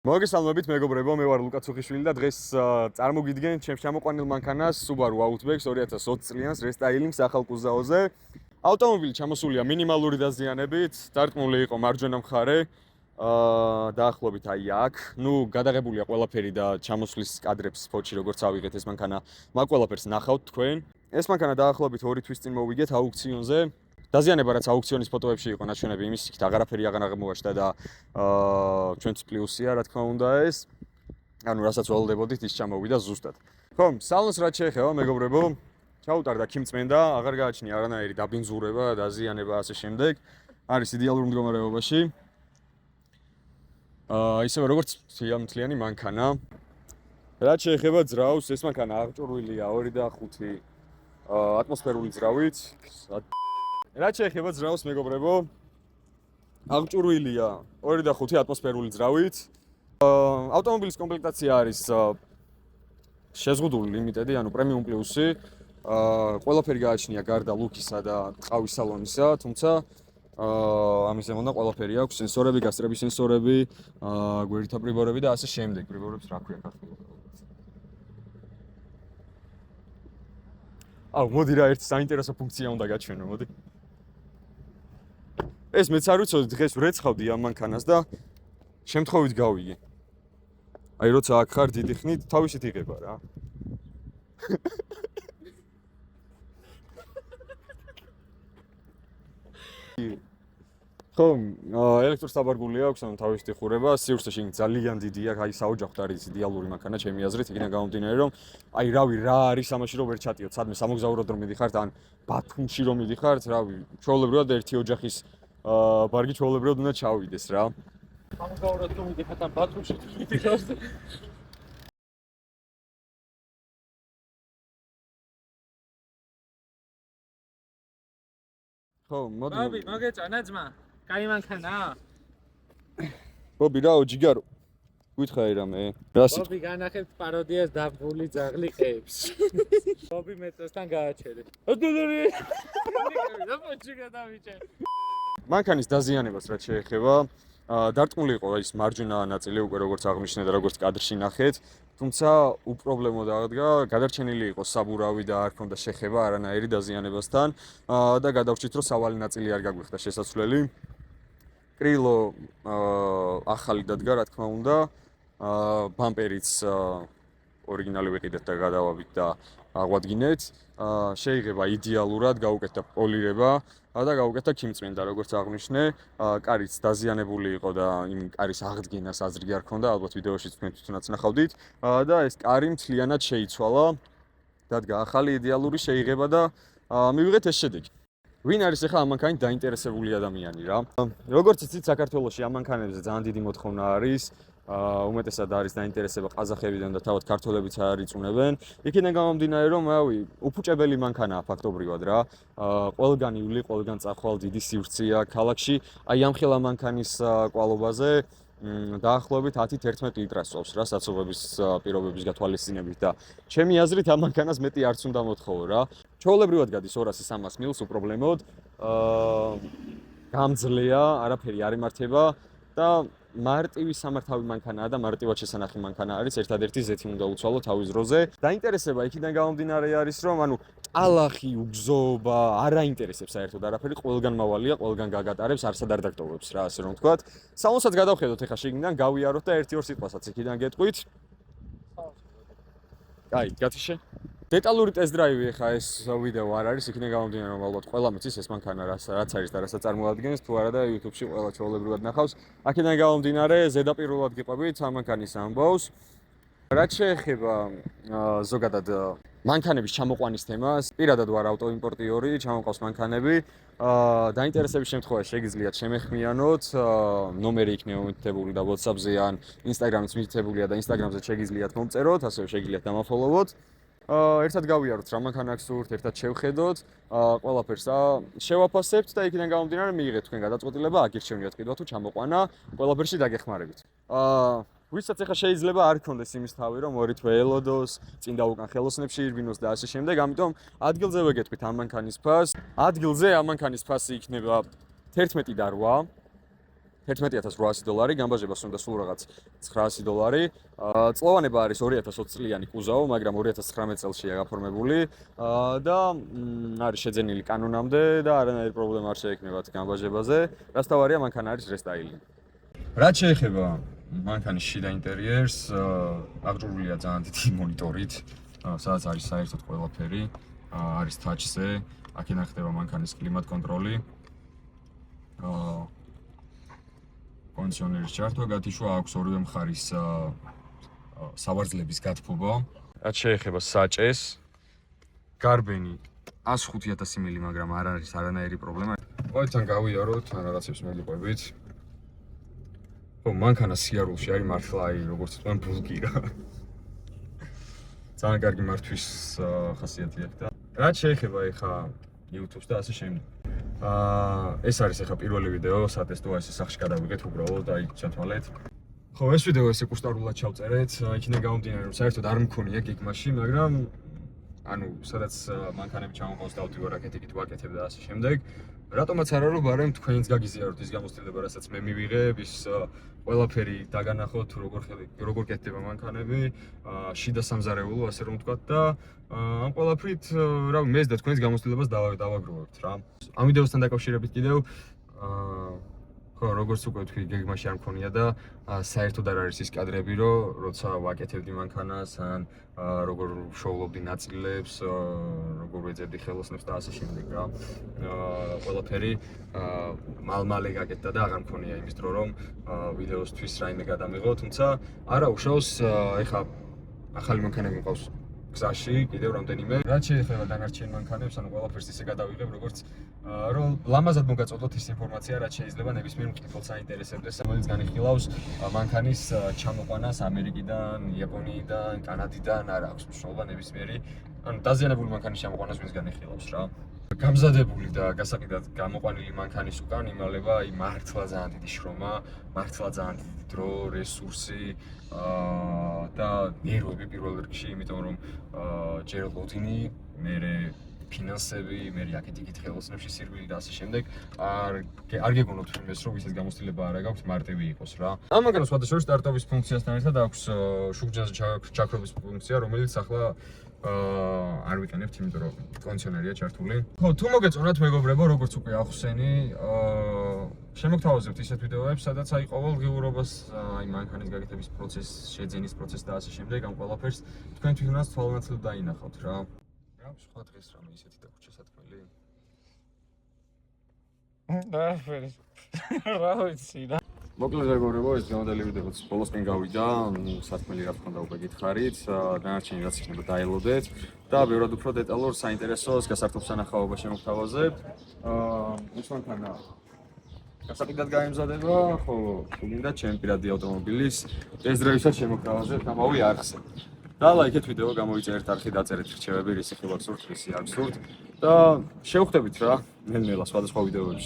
მოგესალმებით მეგობრებო, მე ვარ ლუკა ცუხიშვილი და დღეს წარმოგიდგენ ჩემს ჩამოყვანილ მანქანას Subaru Outback 2020 წლიანს რესტაილინგ ახალ კუზაოზე. ავტომობილი ჩამოსულია მინიმალური დაზიანებით, დარტყმული იყო მარჯვენა მხარე. დაახლოებით აი აქ. გადაღებულია ყველაფერი და ჩამოსვლის კადრებს ფოტოში როგორც ავიღეთ ეს მანქანა, მაგ ყველაფერს ნახავთ თქვენ. ეს მანქანა დაახლოებით 2 თვის წინ მოვიგეთ აუქციონზე. დაზიანება რაც აუქციონის ფოტოებში იყო ნაჩვენები იმის იქით აღარაფერი აღარ აღმოაჩნდა და ჩვენც პლუსია რა თქმა უნდა ეს ანუ რასაც ველოდებოდით ის ჩამოვიდა ზუსტად. ხომ, სალონს რაც შეეხება მეგობრებო, ჩაუტარდა ქიმწმენდა, აღარ გააჩნია არანაირი დაბინძურება, დაზიანება ასე შემდეგ. არის იდეალურ მდგომარეობაში. ისევე როგორც მთლიანი მანქანა. რაც შეეხება ძრავს, ეს მანქანა აღჭურვილია 2.5 ატმოსფერული ძრავით. რაც შეეხება ძრავს მეგობრებო, აღჭურვილია 2.5 ატმოსფერული ძრავით. ავტომობილის კომპლექტაცია არის შეზღუდული ლიმიტედი, ანუ პრემიუმ პლუსი. ყველაფერი გააჩნია გარდა ლუკისა და ყავის სალონისა, თუმცა ამის ზემოდან ყველაფერი აქვს, სენსორები, გასწრების სენსორები, გვერდითა პრიბორები და ასე შემდეგ. პრიბორებს რა ქვია ქართულად? მოდი რა ერთი საინტერესო ფუნქცია უნდა გაჩვენო, მოდი. ეს მეც არ ვიცოდი, დღეს ვრეცხავდი ამ მანქანას და შემთხვევით გავიგე. აი როცა აქ ხარ დიდი ხნით, თავისით იღება რა. ხომ, ელექტროსაბარგული აქვს, ანუ თავისით იხურება, სივრცეში ძალიან დიდია, აი საოჯახოდ არის იდეალური მანქანა ჩემი აზრით, იქიდან გამომდინარე რომ აი რავი რა არის ამაში რომ ვერ ჩატიოთ, სადმე სამოგზაუროდ რომ მიდიხართ, ან ბათუმში რომ მიდიხართ, რავი, ჩვეულებრივად ერთი ოჯახის ბარგი ჩვეულებრივად უნდა ჩავიდეს რა. სამოგზაუროდ რომ მიდიხართ ან ბათუმში მიდიხართ. ხო, მოდი. ბობი, მოგეწონა ძმა? კაი მანქანა? ბობი რაო ჯიგარო. გითხარი რამე? რასი? ბობი განახებთ პაროდიას დაბღული ძაღლი ყებს. ბობი მეწესთან გააჩერე. ოდოლორი. და პოჩი გადავიჭე. მანქანის დაზიანებას რაც შეეხება, დარტყმული იყო ის მარჯვენა ნაწილი უკვე როგორც აღნიშნე და როგორც კადრში ნახეთ, თუმცა უპრობლემო დადგა, გადარჩენილი იყო საბურავი და არ ჰქონდა შეხება არანაირი დაზიანებასთან და გადავრჩით რომ სავალი ნაწილი არ გაგვიხდა შესასვლელი. კრილო ახალი დადგა რა თქმა უნდა, ბამპერიც ორიგინალი ვიყიდეთ და გადავავით და აღვადგინეთ. შეიღება იდეალურად, გაუკეთდა პოლირება და გაუკეთდა ქიმწმენდა, როგორც აღნიშნე. კარიც დაზიანებული იყო და იმ კარის აღდგენას აზრი არ ჰქონდა, ალბათ ვიდეოში თქვენ თვითონაც ნახავდით. და ეს კარი მთლიანად შეიცვალა. დადგა ახალი იდეალური შეიღება და მივიღეთ ეს შედეგი. ვინ არის ახლა ამ მანქანით დაინტერესებული ადამიანი რა? როგორც იცით, საქართველოში ამ მანქანებზე ძალიან დიდი მოთხოვნა არის. უმეტესად არის დაინტერესება ყაზახებიდან და თავად ქართველებიც არ იწუნებენ. იქიდან გამომდინარე რომ უფუჭებელი მანქანაა ფაქტობრივად რა. ყველგან ივლი, ყველგან წახვალ დიდი სივრცეა ქალაქში. აი ამ ხელა მანქანის კვალობაზე დაახლოებით 10-11 ლიტრას სწავს რა საცობების პირობების გათვალისწინებით და ჩემი აზრით ამ მანქანას მეტი არც უნდა მოთხოვო რა. ჩვეულებრივად გადის 200-300 მილს უპრობლემოდ. გამძლეა, არაფერი არ ემართება და მარტივი სამართავი მანქანაა და მარტივად შესანახი მანქანა არის, ერთადერთი ზეთი უნდა უცვალო თავის დროზე. დაინტერესება იქიდან გამომდინარე არის, რომ ანუ ტალახი, უგზოობა არ აინტერესებს საერთოდ არაფერი, ყველგან მავალია, ყველგან გაგატარებს, არსად არ დაგტოვებს რა, ასე რომ ვთქვათ. სალონსაც გადავხედოთ ახლა შიგნიდან, გავიაროთ და 1-2 სიტყვასაც იქიდან გეტყვით. აი, გათიშე. დეტალური ტესტ-დრაივი ახლა ეს ვიდეო არ არის, იქიდან გამომდინარე რომ ალბათ ყველა მეცის ეს მანქანა რაც არის და რასაც წარმოადგენს, თუ არა და YouTube-ში ყველა ჩვეულებრივად ნახავს. აქედან გამომდინარე ზედაპირულად გიყვებით ამ მანქანის ამბავს. რაც შეეხება ზოგადად მანქანების ჩამოყვანის თემას, პირადად ვარ ავტოიმპორტიორი, ჩამოყავს მანქანები. დაინტერესების შემთხვევაში შეგიძლიათ შემეხმიანოთ, ნომერი იქნება მითითებული და WhatsApp-ზე ან Instagram-ზე მითითებულია და Instagram-ზე შეგიძლიათ მომწეროთ, ასევე შეგიძლიათ დამაფოლოვოთ. ერთად გავიაროთ რა მანქანა აქვს სურთ, ერთად შევხედოთ, ყველაფერს შევაფასებთ და იქიდან გამომდინარე მიიღეთ თქვენ გადაწყვეტილება, აგირჩევნიათ კიდევ თუ ჩამოყვანა, ყველაფერში დაგეხმარებით. ვისაც ახლა შეიძლება არ გქონდეს იმის თავი, რომ ორი თვე ელოდოს, წინ და უკან ხელოსნებში ირბინოს და ასე შემდეგ, ამიტომ ადგილზე ვეგეთქვით ამ მანქანის ფასს. ადგილზე ამ მანქანის ფასი იქნება 11 და 8. $11800, გამბაჟებას უნდა სულ რაღაც $900. წლოვანება არის 2020 წლიანი კუზავო, მაგრამ 2019 წელშია გაფორმებული და არის შეძენილი კანონამდე და არანაირი პრობლემა არ შეექმნებათ გამბაჟებაზე. რაც თავარია, მანქანა არის რესტაილი. რაც შეეხება მანქანის შიდა ინტერიერს, აღჭურვილია ძალიან დიდი მონიტორით, სადაც არის საერთოდ ყველაფერი, არის touch-ზე, აქედან ხდება მანქანის კლიმატ კონტროლი. კონდიციონერის ჩართვა, გათიშვა აქვს ორივე მხარის სავარძლების გათბობა. რაც შეეხება საჭეს, გარბენი 105,000 მილი, მაგრამ არ არის არანაირი პრობლემა. ყოველთან გავიაროთ, ან რაღაცებს მოგიყვებით. ხო, მანქანა სიარულში არის მართლა როგორც თქვენ ბულკი რა. ძალიან კარგი მართვის ხასიათი აქვს და რაც შეეხება ეხა YouTube-ს და ასე შემდეგ. ეს არის ეხა პირველი ვიდეო, სატესტო ესე სახში გადავიღეთ უბრალოდ აი ჩათვალეთ. ხო, ეს ვიდეო ესე კუსტარულად ჩავწერეთ, იქიდან გამომდინარე რომ საერთოდ არ მქონია გეგმაში, მაგრამ ანუ სადაც მანქანები ჩამოყავს დავდივარ რაკეტიკით ვაკეთებ და ასე შემდეგ. რატომაც არა რომ ბარემ თქვენიც გაგიზიაროთ ის გამოცდილება, რასაც მე მივიღებ, ის ყველაფერი დაგანახოთ, როგორ კეთდება მანქანები, შიდა სამზარეულო, ასე რომ ვთქვათ და ამ ყველაფრით, რავი, მეც და თქვენიც გამოცდილებას დავაგროვებთ რა. ამ ვიდეოსთან დაკავშირებით კიდევ ხო, როგორც უკვე თქვი, გეგმაში არ მქონია და საერთოდ არ არის ის კადრები, რომ როცა ვაკეთებდი მანქანას, ან როგორ ვშოულობდი ნაწილებს, როგორ ვეძებდი ხელოსნებს და ასე შემდეგ რა. ყველაფერი მალ-მალე გაკეთდა და აღარ მქონია იმის დრო, რომ ვიდეოსთვის რაიმე გადამიღო, თუმცა არა უშავს, ეხა ახალი მანქანები მყავს გზაში, კიდევ რამდენიმე. რაც შეეხება დანარჩენ მანქანებს, ანუ ყველაფერს ისე გადავიღებ, როგორც რომ ლამაზად მოგაწოდოთ ის ინფორმაცია, რაც შეიძლება ნებისმიერ მკითხველს აინტერესებდეს, რომელიც განიხილავს მანქანის ჩამოყვანას ამერიკიდან, იაპონიიდან, კანადიდან, არ აქვს მნიშვნელობა ნებისმიერი, ანუ დაზიანებული მანქანის ჩამოყვანას ვინც განიხილავს რა. გამზადებული და გასაყიდად გამოყვანილი მანქანის უკან იმალება აი მართლა ძალიან დიდი შრომა, მართლა ძალიან დიდი დრო, რესურსი და ნერვები პირველ რიგში, იმიტომ რომ ჯერ ლოდინი, მერე ფინანსები, მერე აქეთ-იქით ხელოსნებში სირბილი და ასე შემდეგ. არ გეგონოთ იმას, რომ ვისაც გამოცდილება არ აქვს, მარტივი იყოს რა. ამ მანქანას სხვადასხვა სტარტაპის ფუნქციასთან ერთად აქვს შუქჯანზე ჩაქრობის ფუნქცია, რომელიც ახლა არ ვიყენებთ, იმიტომ რომ კონდიციონერია ჩართული. ხო, თუ მოგეწონათ მეგობრებო, როგორც უკვე ახსენი, შემოგთავაზებთ ისეთ ვიდეოებს, სადაც აი ყოველდღიურობას, აი მანქანის გაკეთების პროცესს, შეძენის პროცესს და ასე შემდეგ, ამ ყველაფერს თქვენ თვითონაც თვალნაცვლად დაინახავთ რა. რა სხვა დღეს რამე ისეთი დაგვრჩა სათქმელი? რა ვიცი რა. მოკლედ მეგობრებო, ეს დღევანდელი ვიდეოც ბოლოსკენ გავიდა, სათქმელი რა თქმა უნდა უკვე გითხარით, დანარჩენი რაც იქნება დაელოდეთ და ბევრად უფრო დეტალურ საინტერესოს გასართობ სანახაობა შემოგთავაზებთ. ეს მანქანა გასაყიდად გაემზადება, ხო, გინდა ჩემი პირადი ავტომობილის ტესტ-დრაივსაც შემოგთავაზებთ, ამავე არხზე. და ლაიქეთ ვიდეო, გამოიწერეთ არხი, დაწერეთ რჩევები, რისი ხილვაც სურთ, რისი არ გსურთ და შევხვდებით რა, ნელ-ნელა სხვადასხვა ვიდეოებში.